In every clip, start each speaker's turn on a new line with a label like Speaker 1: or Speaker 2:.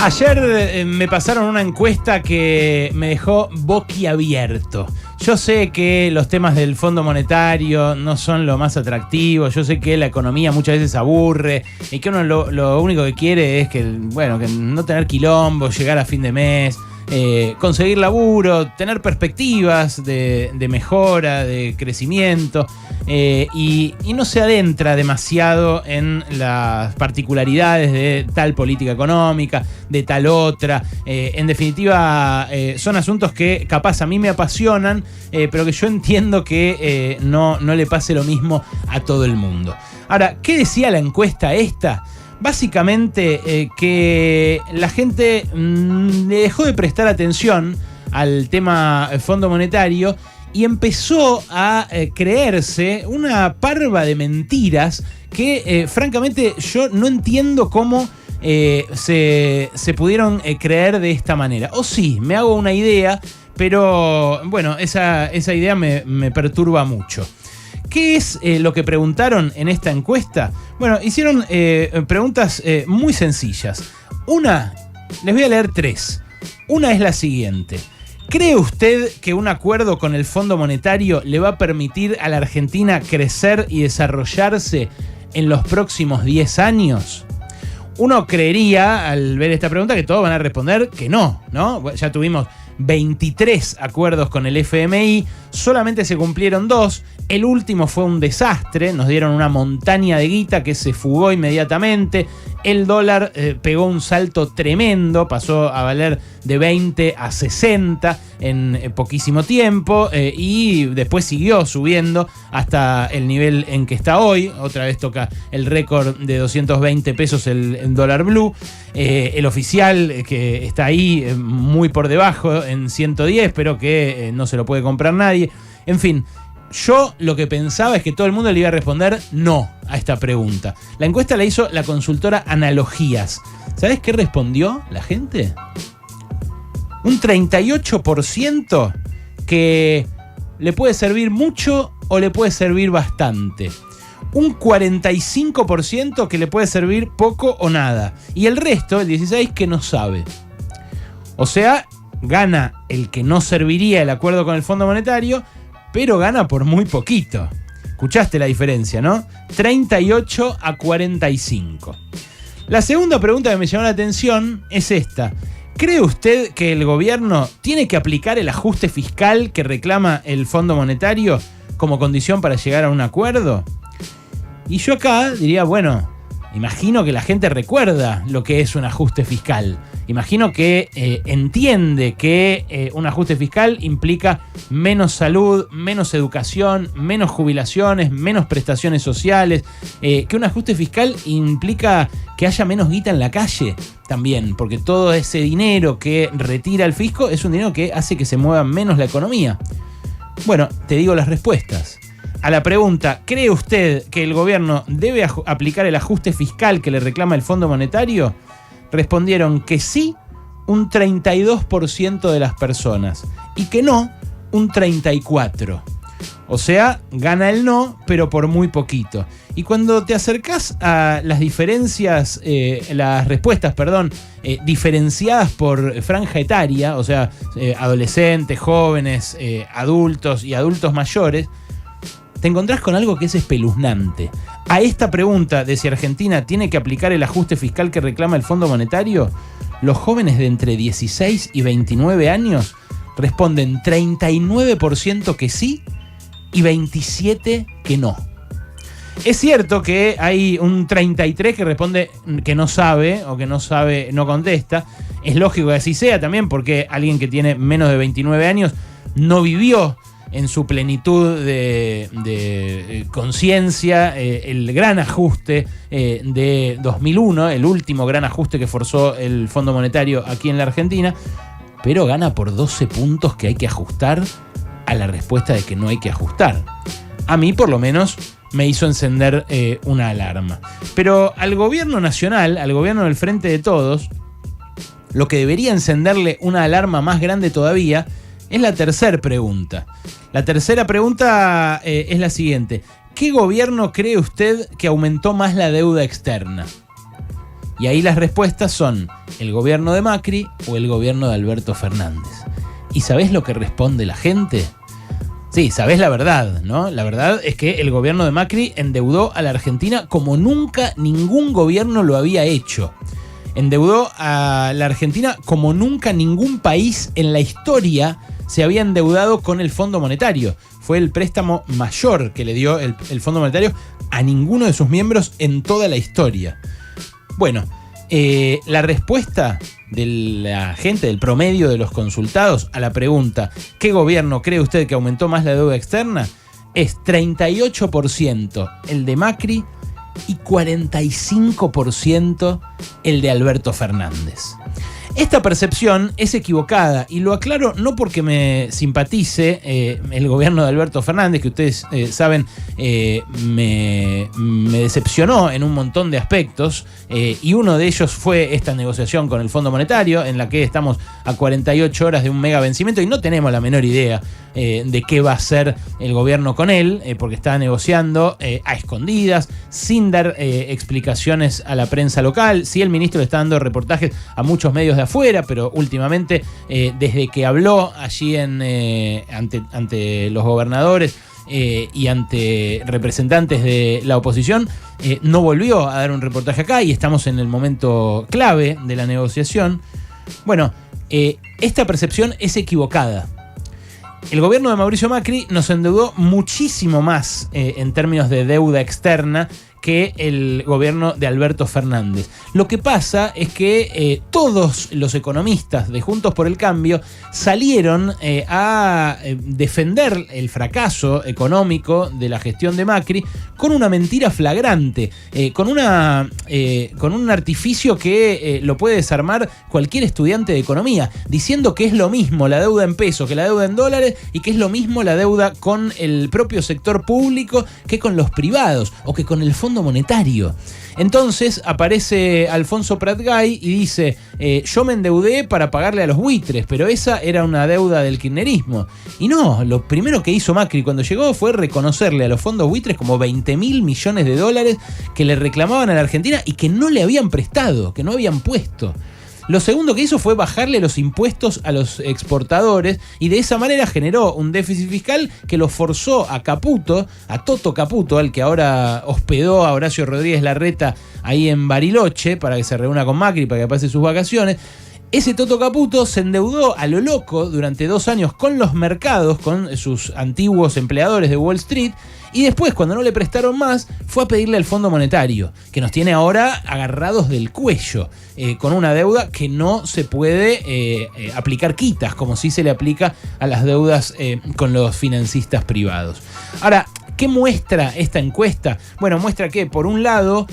Speaker 1: Ayer me pasaron una encuesta que me dejó boquiabierto. Yo sé que los temas del Fondo Monetario no son lo más atractivos, yo sé que la economía muchas veces aburre y que uno lo único que quiere es que no tener quilombo, llegar a fin de mes, conseguir laburo, tener perspectivas de mejora, de crecimiento, y no se adentra demasiado en las particularidades de tal política económica, de tal otra. En definitiva, son asuntos que capaz a mí me apasionan, pero que yo entiendo que no le pase lo mismo a todo el mundo. Ahora, ¿qué decía la encuesta esta? Básicamente que la gente le dejó de prestar atención al tema Fondo Monetario y empezó a creerse una parva de mentiras que francamente yo no entiendo cómo se pudieron creer de esta manera. O sí, me hago una idea, pero bueno, esa idea me perturba mucho. ¿Qué es lo que preguntaron en esta encuesta? Bueno, hicieron preguntas muy sencillas. Les voy a leer 3. Una es la siguiente. ¿Cree usted que un acuerdo con el Fondo Monetario le va a permitir a la Argentina crecer y desarrollarse en los próximos 10 años? Uno creería, al ver esta pregunta, que todos van a responder que no, ¿no? Ya tuvimos 23 acuerdos con el FMI, solamente se cumplieron 2, el último fue un desastre, nos dieron una montaña de guita que se fugó inmediatamente, el dólar pegó un salto tremendo, pasó a valer de 20 a 60 en poquísimo tiempo, y después siguió subiendo hasta el nivel en que está hoy. Otra vez toca el récord de 220 pesos el dólar blue, el oficial que está ahí muy por debajo en 110, pero que no se lo puede comprar nadie. En fin, yo lo que pensaba es que todo el mundo le iba a responder no a esta pregunta. La encuesta la hizo la consultora Analogías. ¿Sabés qué respondió la gente? Un 38% que le puede servir mucho o le puede servir bastante. Un 45% que le puede servir poco o nada. Y el resto, el 16%, que no sabe. O sea, gana el que no serviría el acuerdo con el Fondo Monetario, pero gana por muy poquito. Escuchaste la diferencia, ¿no? 38 a 45. La segunda pregunta que me llamó la atención es esta. ¿Cree usted que el gobierno tiene que aplicar el ajuste fiscal que reclama el Fondo Monetario como condición para llegar a un acuerdo? Y yo acá diría, bueno, imagino que la gente recuerda lo que es un ajuste fiscal. Imagino que entiende que un ajuste fiscal implica menos salud, menos educación, menos jubilaciones, menos prestaciones sociales, que un ajuste fiscal implica que haya menos guita en la calle también, porque todo ese dinero que retira el fisco es un dinero que hace que se mueva menos la economía. Bueno, te digo las respuestas. A la pregunta, ¿cree usted que el gobierno debe aplicar el ajuste fiscal que le reclama el Fondo Monetario? Respondieron que sí, un 32% de las personas, y que no, un 34%. O sea, gana el no, pero por muy poquito. Y cuando te acercás a las diferencias, las respuestas, diferenciadas por franja etaria, o sea, adolescentes, jóvenes, adultos y adultos mayores, te encontrás con algo que es espeluznante. A esta pregunta de si Argentina tiene que aplicar el ajuste fiscal que reclama el Fondo Monetario, los jóvenes de entre 16 y 29 años responden 39% que sí y 27% que no. Es cierto que hay un 33% que responde que no sabe, o que no sabe, no contesta. Es lógico que así sea también, porque alguien que tiene menos de 29 años no vivió en su plenitud de conciencia el gran ajuste de 2001, el último gran ajuste que forzó el Fondo Monetario aquí en la Argentina, pero gana por 12 puntos que hay que ajustar a la respuesta de que no hay que ajustar. A mí, por lo menos, me hizo encender una alarma. Pero al gobierno nacional, al gobierno del Frente de Todos, lo que debería encenderle una alarma más grande todavía es la tercera pregunta. La tercera pregunta es la siguiente. ¿Qué gobierno cree usted que aumentó más la deuda externa? Y ahí las respuestas son el gobierno de Macri o el gobierno de Alberto Fernández. ¿Y sabés lo que responde la gente? Sí, sabés la verdad, ¿no? La verdad es que el gobierno de Macri endeudó a la Argentina como nunca ningún gobierno lo había hecho. Endeudó a la Argentina como nunca ningún país en la historia se había endeudado con el Fondo Monetario. Fue el préstamo mayor que le dio el Fondo Monetario a ninguno de sus miembros en toda la historia. Bueno, la respuesta de la gente, del promedio de los consultados a la pregunta ¿qué gobierno cree usted que aumentó más la deuda externa? Es 38% el de Macri y 45% el de Alberto Fernández. Esta percepción es equivocada y lo aclaro no porque me simpatice el gobierno de Alberto Fernández, que ustedes saben me decepcionó en un montón de aspectos y uno de ellos fue esta negociación con el Fondo Monetario en la que estamos a 48 horas de un mega vencimiento y no tenemos la menor idea de qué va a hacer el gobierno con él, porque está negociando a escondidas, sin dar explicaciones a la prensa local. Sí, el ministro le está dando reportajes a muchos medios de afuera, pero últimamente, desde que habló allí ante los gobernadores y ante representantes de la oposición, no volvió a dar un reportaje acá y estamos en el momento clave de la negociación. Bueno, esta percepción es equivocada. El gobierno de Mauricio Macri nos endeudó muchísimo más en términos de deuda externa que el gobierno de Alberto Fernández. Lo que pasa es que todos los economistas de Juntos por el Cambio salieron a defender el fracaso económico de la gestión de Macri con una mentira flagrante, con un artificio que lo puede desarmar cualquier estudiante de economía, diciendo que es lo mismo la deuda en pesos que la deuda en dólares y que es lo mismo la deuda con el propio sector público que con los privados o que con el Fondo Monetario. Entonces aparece Alfonso Pratgay y dice yo me endeudé para pagarle a los buitres, pero esa era una deuda del kirchnerismo. Y no, lo primero que hizo Macri cuando llegó fue reconocerle a los fondos buitres como 20.000 millones de dólares que le reclamaban a la Argentina y que no le habían prestado, que no habían puesto. Lo segundo que hizo fue bajarle los impuestos a los exportadores y de esa manera generó un déficit fiscal que lo forzó a Caputo, a Toto Caputo, al que ahora hospedó a Horacio Rodríguez Larreta ahí en Bariloche para que se reúna con Macri, para que pase sus vacaciones. Ese Toto Caputo se endeudó a lo loco durante 2 años con los mercados, con sus antiguos empleadores de Wall Street, y después, cuando no le prestaron más, fue a pedirle al Fondo Monetario, que nos tiene ahora agarrados del cuello, con una deuda que no se puede aplicar quitas, como sí se le aplica a las deudas con los financistas privados. Ahora, ¿qué muestra esta encuesta? Bueno, muestra que, por un lado,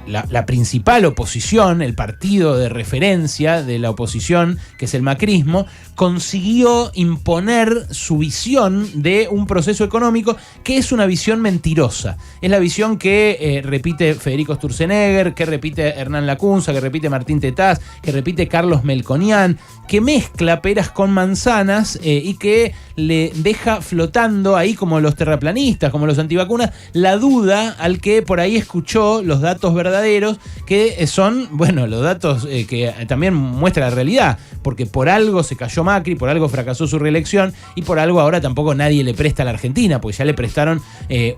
Speaker 1: la principal oposición, el partido de referencia de la oposición, que es el macrismo, consiguió imponer su visión de un proceso económico que es una visión mentirosa. Es la visión que repite Federico Sturzenegger, que repite Hernán Lacunza, que repite Martín Tetaz, que repite Carlos Melconian, que mezcla peras con manzanas y que le deja flotando ahí, como los terraplanistas, como los antivacunas, la duda al que por ahí escuchó los datos verdaderos, que son, bueno, los datos que también muestra la realidad, porque por algo se cayó Macri, por algo fracasó su reelección y por algo ahora tampoco nadie le presta a la Argentina, porque ya le prestaron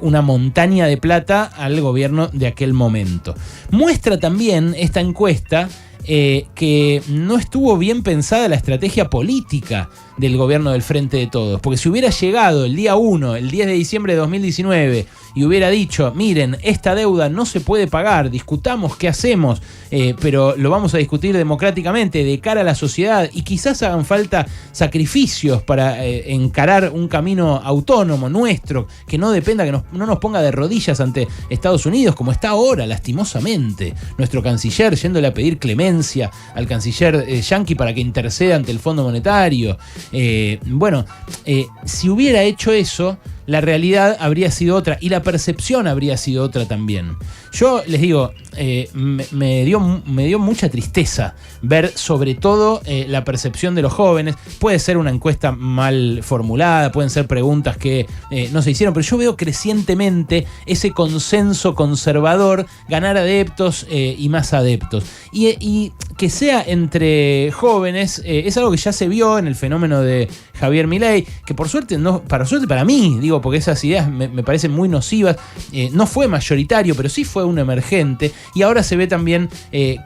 Speaker 1: una montaña de plata al gobierno de aquel momento. Muestra también esta encuesta que no estuvo bien pensada la estrategia política del gobierno del Frente de Todos, porque si hubiera llegado el día 1, el 10 de diciembre de 2019 y hubiera dicho, miren, esta deuda no se puede pagar, discutamos qué hacemos, pero lo vamos a discutir democráticamente de cara a la sociedad y quizás hagan falta sacrificios para encarar un camino autónomo nuestro, que no dependa, que no nos ponga de rodillas ante Estados Unidos, como está ahora, lastimosamente, nuestro canciller yéndole a pedir clemencia al canciller yanqui para que interceda ante el Fondo Monetario. Si hubiera hecho eso, la realidad habría sido otra y la percepción habría sido otra también. Yo les digo, me dio mucha tristeza ver sobre todo la percepción de los jóvenes. Puede ser una encuesta mal formulada, pueden ser preguntas que no se hicieron, pero yo veo crecientemente ese consenso conservador ganar adeptos y más adeptos. Y que sea entre jóvenes es algo que ya se vio en el fenómeno de Javier Milei, que por suerte, para mí, digo, porque esas ideas me parecen muy nocivas, no fue mayoritario, pero sí fue un emergente, y ahora se ve también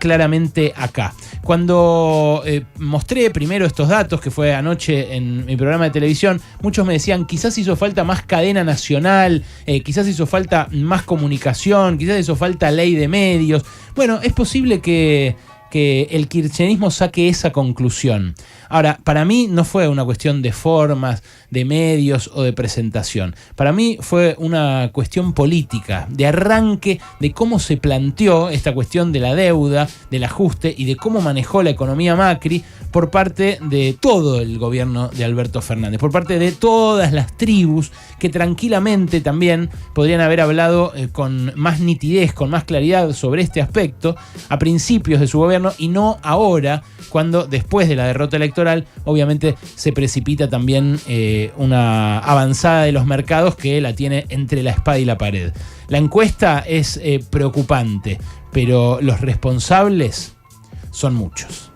Speaker 1: claramente acá. Cuando mostré primero estos datos, que fue anoche en mi programa de televisión, muchos me decían, quizás hizo falta más cadena nacional, quizás hizo falta más comunicación, quizás hizo falta ley de medios. Bueno, es posible que el kirchnerismo saque esa conclusión. Ahora, para mí no fue una cuestión de formas, de medios o de presentación. Para mí fue una cuestión política, de arranque de cómo se planteó esta cuestión de la deuda, del ajuste y de cómo manejó la economía Macri por parte de todo el gobierno de Alberto Fernández, por parte de todas las tribus que tranquilamente también podrían haber hablado con más nitidez, con más claridad sobre este aspecto a principios de su gobierno y no ahora, cuando después de la derrota electoral obviamente se precipita también una avanzada de los mercados que la tiene entre la espada y la pared. La encuesta es preocupante, pero los responsables son muchos.